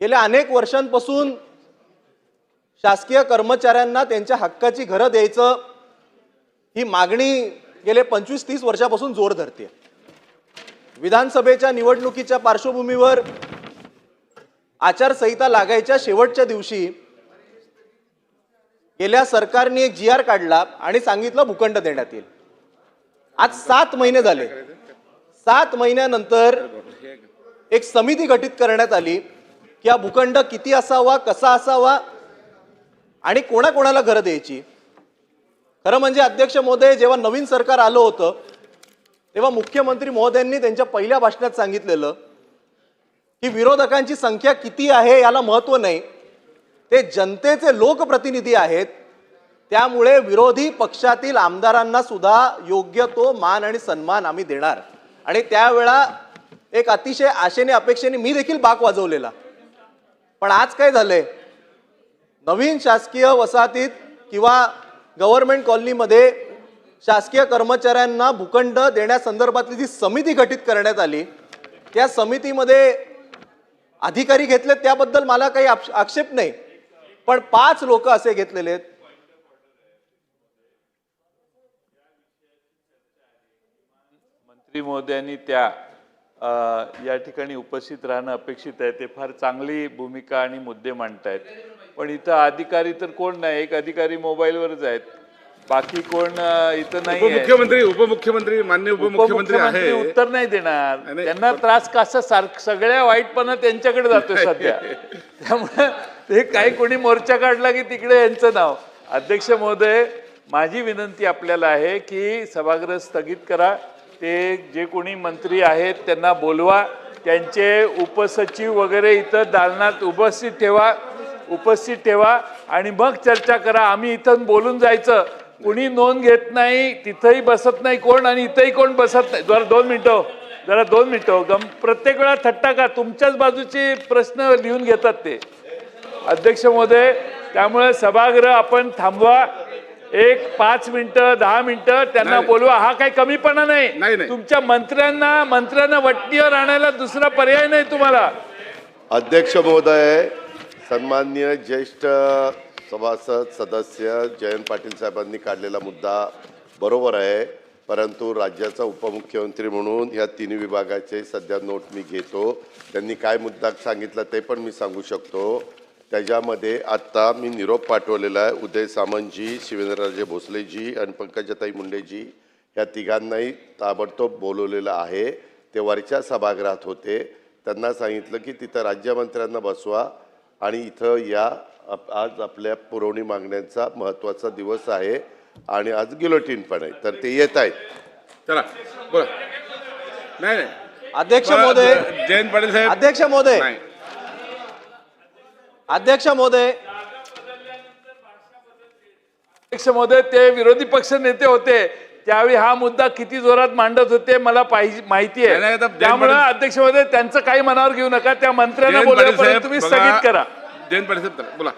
गेल्या अनेक वर्षांपासून शासकीय कर्मचाऱ्यांना त्यांच्या हक्काची घरं द्यायचं ही मागणी गेले 25-30 वर्षापासून जोर धरते। विधानसभेच्या निवडणुकीच्या पार्श्वभूमीवर आचारसंहिता लागायच्या शेवटच्या दिवशी गेल्या सरकारने एक GR काढला आणि सांगितलं भूखंड देण्यात येईल। आज 7 महिने झाले। 7 महिन्यानंतर एक समिती गठीत करण्यात आली की हा भूखंड किती असावा, कसा असावा आणि कोणाकोणाला घरं द्यायची। खरं म्हणजे अध्यक्ष महोदय, जेव्हा नवीन सरकार आलं होतं तेव्हा मुख्यमंत्री महोदयांनी त्यांच्या पहिल्या भाषणात सांगितलेलं की विरोधकांची संख्या किती आहे याला महत्त्व नाही, ते जनतेचे लोकप्रतिनिधी आहेत, त्यामुळे विरोधी पक्षातील आमदारांना सुद्धा योग्य तो मान आणि सन्मान आम्ही देणार। आणि त्यावेळा एक अतिशय आशेने अपेक्षेने मी देखील बाक वाजवलेला। पण आज काय झालंय, नवीन शासकीय वसाहतीत किंवा गव्हर्नमेंट कॉलनीमध्ये शासकीय कर्मचाऱ्यांना भूखंड देण्यासंदर्भातली जी समिती गठीत करण्यात आली त्या समितीमध्ये अधिकारी घेतले त्याबद्दल मला काही आक्षेप नाही, पण 5 लोक असे घेतलेले आहेत। मंत्री महोदयांनी त्या या ठिकाणी उपस्थित राहणं अपेक्षित आहे। ते फार चांगली भूमिका आणि मुद्दे मांडतायत, पण इथं अधिकारी तर कोण नाही, एक अधिकारी मोबाईलवरच आहेत, बाकी कोण इथं नाही। उपमुख्यमंत्री माननीय उपमुख्यमंत्री आहे, उत्तर नाही देणार, त्यांना त्रास कसा सगळ्या वाईटपणा त्यांच्याकडे जातोय सध्या। त्यामुळे ते काही कोणी मोर्चा काढला की तिकडे यांचं नाव। अध्यक्ष महोदय, माझी विनंती आपल्याला आहे की सभागृह स्थगित करा, ते जे कोणी मंत्री आहेत त्यांना बोलवा, त्यांचे उपसचिव वगैरे इथं दालनात उपस्थित ठेवा आणि मग चर्चा करा। आम्ही इथं बोलून जायचं, कुणी नोंद घेत नाही, तिथंही बसत नाही कोण आणि इथंही कोण बसत नाही। जरा 2 मिनिटं प्रत्येक वेळा थट्टा का, तुमच्याच बाजूचे प्रश्न लिहून घेतात ते अध्यक्ष महोदय। त्यामुळे सभागृह आपण थांबवा, एक 5 मिनिटं 10 मिनिटं त्यांना बोलवा। हा काही कमीपणा नाही, तुमच्या मंत्र्यांना वटणीवर आणायला दुसरा पर्याय नाही तुम्हाला। अध्यक्ष महोदय, सन्माननीय ज्येष्ठ सभासद सदस्य जयंत पाटील साहेबांनी काढलेला मुद्दा बरोबर आहे, परंतु राज्याचा उपमुख्यमंत्री म्हणून ह्या 3 विभागाचे सध्या नोट मी घेतो। त्यांनी काय मुद्दा सांगितला ते पण मी सांगू शकतो। त्याच्यामध्ये आत्ता मी निरोप पाठवलेला आहे उदय सामंतजी, शिवेंद्रराजे भोसलेजी आणि पंकजाताई मुंडेजी ह्या तिघांनाही ताबडतोब बोलवलेलं आहे। ते वरच्या सभागृहात होते, त्यांना सांगितलं की तिथं राज्यमंत्र्यांना बसवा आणि इथं या। आज आपल्या पुरवणी मागण्यांचा महत्त्वाचा दिवस आहे आणि आज गिलोटीन पण आहे, तर ते येत आहेत। चला बोला। नाही अध्यक्ष महोदय, जयंत पाटील साहेब, अध्यक्ष महोदय ते विरोधी पक्ष नेते होते, त्यावेळी हा मुद्दा किती जोरात मांडत होते मला माहिती आहे। त्यामुळे अध्यक्ष महोदय त्यांचं काही मनावर घेऊ नका, त्या मंत्र्यांना बोलवण्यापर्यंत तुम्ही स्थगित करा। जयंत पाटील साहेब बोला।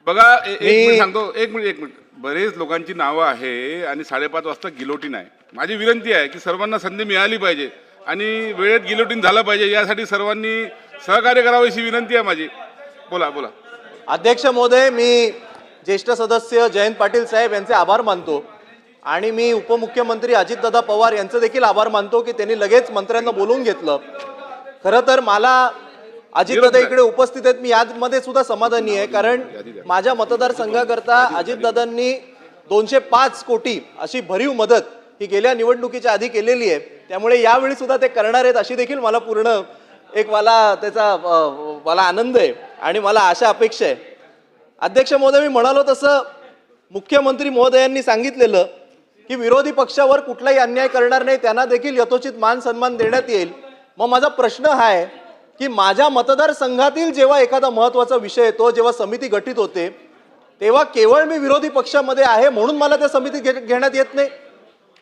बघा एक मिनिट सांगतो, एक मिनिट बरेच लोकांची नावं आहे आणि 5:30 वाजता गिलोटीन आहे। माझी विनंती आहे की सर्वांना संधी मिळाली पाहिजे आणि वेळेत गिलोटीन झालं पाहिजे, यासाठी सर्वांनी सहकार्य करावं अशी विनंती आहे माझी। बोला। अध्यक्ष महोदय, मी ज्येष्ठ सदस्य जयंत पाटील साहेब यांचे आभार मानतो आणि मी उपमुख्यमंत्री अजितदादा पवार यांचे देखील आभार मानतो की त्यांनी लगेच मंत्र्यांना बोलवून घेतलं। खरं तर मला अजितदादा इकडे उपस्थित आहेत, मी यामध्ये सुद्धा समाधानी आहे, कारण माझ्या मतदारसंघाकरता अजितदादांनी 205 कोटी अशी भरीव मदत ही गेल्या निवडणुकीच्या आधी केलेली आहे। त्यामुळे यावेळी सुद्धा ते करणार आहेत अशी देखील मला पूर्ण मला आनंद आहे आणि मला आशा अपेक्षा आहे। अध्यक्ष महोदय, मी म्हणालो तसं मुख्यमंत्री महोदयांनी सांगितलेलं की विरोधी पक्षावर कुठलाही अन्याय करणार नाही, त्यांना देखील यथोचित मान सन्मान देण्यात येईल। मग माझा प्रश्न हा आहे की माझ्या मतदारसंघातील जेव्हा एखादा महत्त्वाचा विषय येतो, जेव्हा समिती गठीत होते, तेव्हा केवळ मी विरोधी पक्षामध्ये आहे म्हणून मला त्या समितीत घेण्यात येत नाही।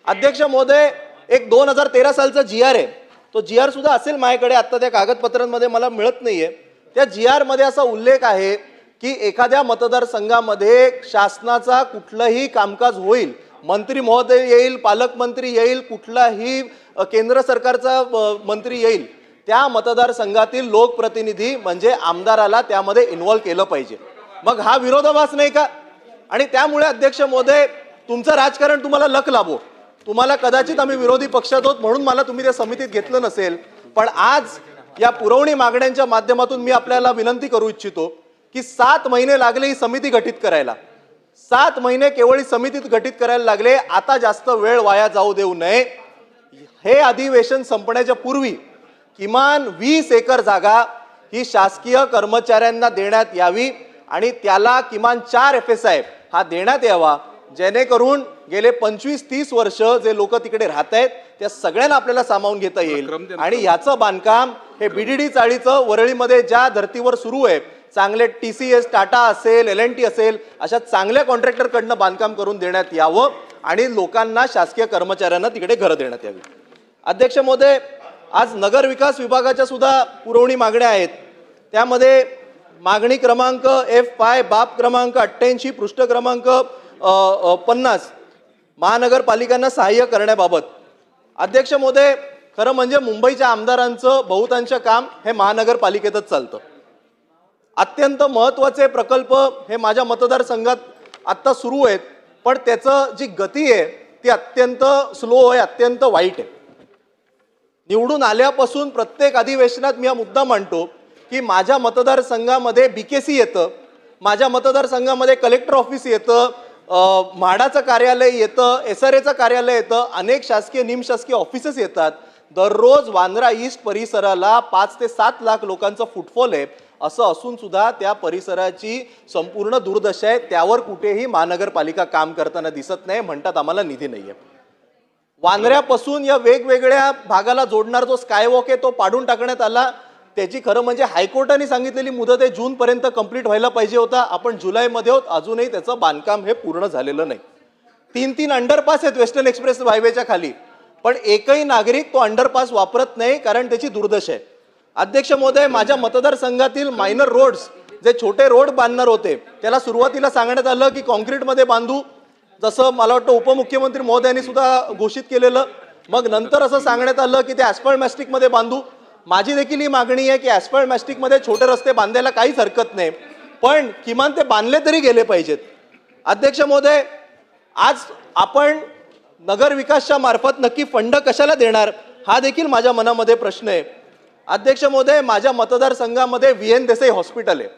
अध्यक्ष महोदय, एक 2013 सालचा GR आहे, तो GR सुद्धा असेल माझ्याकडे, आता त्या कागदपत्रांमध्ये मला मिळत नाहीये। त्या GR मध्ये असा उल्लेख आहे की एखाद्या मतदारसंघामध्ये शासनाचा कुठलंही कामकाज होईल, मंत्री महोदय येईल, पालकमंत्री येईल, कुठलाही केंद्र सरकारचा मंत्री येईल, त्या मतदारसंघातील लोकप्रतिनिधी म्हणजे आमदाराला त्यामध्ये इन्व्हॉल्व केलं पाहिजे. मग हा विरोधाभास नाही का? आणि त्यामुळे अध्यक्ष महोदय, तुमचं राजकारण तुम्हाला लक लाभो. तुम्हाला कदाचित आम्ही विरोधी पक्षात होत म्हणून मला तुम्ही त्या समितीत घेतलं नसेल, पण आज या पुरवणी मागण्यांच्या माध्यमातून मी आपल्याला विनंती करू इच्छितो की 7 महिने लागले ही समिती गठीत करायला. 7 महिने केवळ ही समिती गठीत करायला लागले. आता जास्त वेळ वाया जाऊ देऊ नये. हे अधिवेशन संपण्याच्या पूर्वी किमान 20 एकर जागा ही शासकीय कर्मचाऱ्यांना देण्यात यावी आणि त्याला किमान 4 FSI हा देण्यात यावा, जेणेकरून गेले 25-30 वर्ष जे लोक तिकडे राहत आहेत त्या सगळ्यांना आपल्याला सामावून घेता येईल. आणि याचं बांधकाम हे BDD चाळीचं वरळीमध्ये ज्या धर्तीवर सुरू आहे, चांगले TCS, टाटा असेल, L&T असेल, अशा चांगल्या कॉन्ट्रॅक्टरकडनं बांधकाम करून देण्यात यावं आणि लोकांना, शासकीय कर्मचाऱ्यांना तिकडे घरं देण्यात यावी. अध्यक्ष महोदय, आज नगर विकास विभागाच्या सुद्धा पुरवणी मागण्या आहेत. त्यामध्ये मागणी क्रमांक F5 बाब क्रमांक 88 पृष्ठ क्रमांक 50 महानगरपालिकांना सहाय्य करण्याबाबत. अध्यक्ष महोदय, खरं म्हणजे मुंबईच्या आमदारांचं बहुतांश काम हे महानगरपालिकेतच चालतं. अत्यंत महत्त्वाचे प्रकल्प हे माझ्या मतदारसंघात आत्ता सुरू आहेत, पण त्याचं जी गती आहे ती अत्यंत स्लो आहे, अत्यंत वाईट आहे. निवडून आल्यापासून प्रत्येक अधिवेशनात मी हा मुद्दा मांडतो की माझ्या मतदारसंघामध्ये BKC येतं, माझ्या मतदारसंघामध्ये कलेक्टर ऑफिस येतं, म्हाडाचं कार्यालय येतं, SRAचं कार्यालय येतं, अनेक शासकीय निमशासकीय ऑफिसेस येतात. दररोज वांद्रा ईस्ट परिसराला 5 ते 7 लाख लोकांचा फुटफॉल आहे. असं असून सुद्धा त्या परिसराची संपूर्ण दुर्दशा आहे. त्यावर कुठेही महानगरपालिका काम करताना दिसत नाही. म्हणतात आम्हाला निधी नाही आहे. वांद्र्यापासून या वेगवेगळ्या भागाला जोडणारा जो स्कायवॉक आहे तो पाडून टाकण्यात आला. त्याची खरं म्हणजे हायकोर्टाने सांगितलेली मुदत आहे जूनपर्यंत कंप्लीट व्हायला पाहिजे होता. आपण जुलैमध्ये आहोत, अजूनही त्याचं बांधकाम हे पूर्ण झालेलं नाही. 3 अंडरपास आहेत वेस्टर्न एक्सप्रेस हायवेच्या खाली, पण एकही नागरिक तो अंडरपास वापरत नाही, कारण त्याची दुर्दशा आहे. अध्यक्ष महोदय, माझ्या मतदारसंघातील मायनर रोड्स, जे छोटे रोड बांधणार होते, त्याला सुरुवातीला सांगण्यात आलं की कॉन्क्रीटमध्ये बांधू, जसं मला वाटतं उपमुख्यमंत्री महोदयांनी सुद्धा घोषित केलेलं. मग नंतर असं सांगण्यात आलं की ते ॲस्फॉल्ट मॅस्टिकमध्ये बांधू. माझी देखील ही मागणी आहे की ॲस्फॉल्ट मॅस्टिकमध्ये छोटे रस्ते बांधायला काहीच हरकत नाही, पण किमान ते बांधले तरी गेले पाहिजेत. अध्यक्ष महोदय, आज आपण नगर विकासच्या मार्फत नक्की फंड कशाला देणार हा देखील माझ्या मनामध्ये प्रश्न आहे. अध्यक्ष महोदय, माझ्या मतदारसंघामध्ये VN देसाई हॉस्पिटल आहे.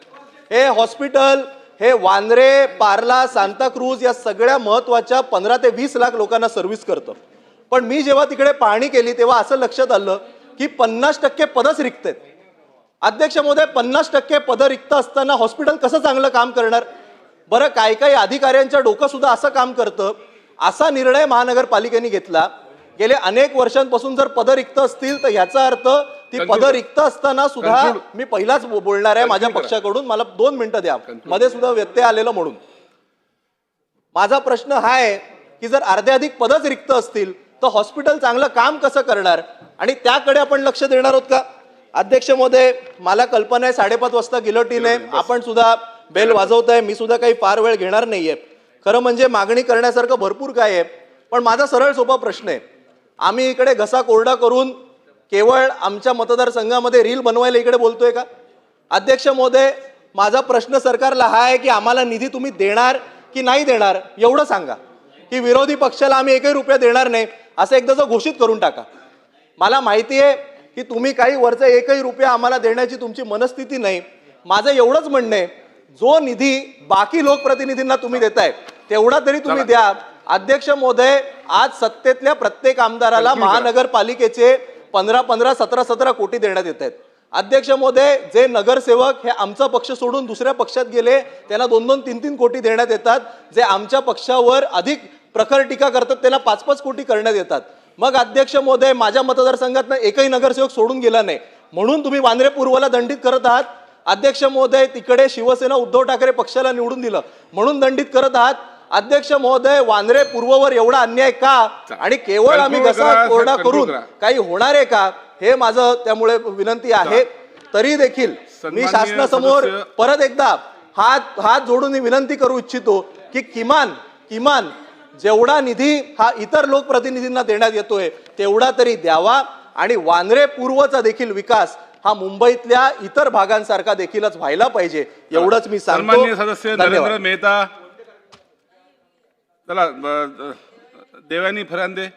हे हॉस्पिटल हे वांद्रे, पार्ला, सांताक्रूज या सगळ्या महत्त्वाच्या 15 ते 20 लाख लोकांना सर्व्हिस करतं. पण मी जेव्हा तिकडे पाहणी केली तेव्हा असं लक्षात आलं की 50% पदच रिक्त आहेत. अध्यक्ष महोदय, 50% पदं रिक्त असताना हॉस्पिटल कसं चांगलं काम करणार? बरं, काही अधिकाऱ्यांच्या डोकं सुद्धा असं काम करतं. असा निर्णय महानगरपालिकेने घेतला. गेले अनेक वर्षांपासून जर पदं रिक्त असतील तर ह्याचा अर्थ ती पदं रिक्त असताना सुद्धा, मी पहिलाच बोलणार आहे माझ्या पक्षाकडून, मला 2 मिनिटं द्या, मध्ये सुद्धा व्यत्यय आलेलं म्हणून. माझा प्रश्न हा आहे की जर अर्ध्याधिक पदच रिक्त असतील तर हॉस्पिटल चांगलं काम कसं करणार आणि त्याकडे आपण लक्ष देणार आहोत का? अध्यक्ष महोदय, मला कल्पना आहे 5:30 वाजता गिलोटीन आहे, आपण सुद्धा बेल वाजवताय, मी सुद्धा काही फार वेळ घेणार नाहीये. खरं म्हणजे मागणी करण्यासारखं भरपूर काय आहे, पण माझा सरळ सोपा प्रश्न आहे. आम्ही इकडे घसा कोरडा करून केवळ आमच्या मतदारसंघामध्ये रील बनवायला इकडे बोलतोय का? अध्यक्ष महोदय, माझा प्रश्न सरकारला हा आहे की आम्हाला निधी तुम्ही देणार की नाही देणार एवढं सांगा. की विरोधी पक्षाला आम्ही 1 रुपया देणार नाही असं एकदाच घोषित करून टाका. मला माहिती आहे की तुम्ही काही वरचा 1 रुपया आम्हाला देण्याची तुमची मनस्थिती नाही. माझं एवढंच म्हणणं आहे, जो निधी बाकी लोकप्रतिनिधींना तुम्ही देताय तेवढा तरी तुम्ही द्या. अध्यक्ष महोदय, आज सत्तेतल्या प्रत्येक आमदाराला महानगरपालिकेचे 15-15, 17-17 कोटी देण्यात येत आहेत. अध्यक्ष महोदय, जे नगरसेवक हे आमचा पक्ष सोडून दुसऱ्या पक्षात गेले त्यांना 2-2, 3-3 कोटी देण्यात येतात. जे आमच्या पक्षावर अधिक प्रखर टीका करतात त्यांना 5-5 कोटी करण्यात येतात. मग अध्यक्ष महोदय, माझ्या मतदारसंघातनं एकही नगरसेवक सोडून गेला नाही म्हणून तुम्ही वांद्रे पूर्वला दंडित करत आहात. अध्यक्ष महोदय, तिकडे शिवसेना उद्धव ठाकरे पक्षाला निवडून दिलं म्हणून दंडित करत आहात. अध्यक्ष महोदय, वांद्रे पूर्ववर एवढा अन्याय का आणि केवळ आम्ही घसा कोरडा करून काही होणार आहे का, हे माझं त्यामुळे विनंती आहे. तरी देखील मी शासनासमोर परत एकदा हात जोडून विनंती करू इच्छितो की किमान जेवढा निधी हा इतर लोकप्रतिनिधींना देण्यात येतोय तेवढा तरी द्यावा आणि वांद्रे पूर्वचा देखील विकास हा मुंबईतल्या इतर भागांसारखा देखीलच व्हायला पाहिजे एवढंच मी सांगतो. सन्माननीय सदस्य धन्यवाद. नरेंद्र मेहता, चला देवानी फरांदे.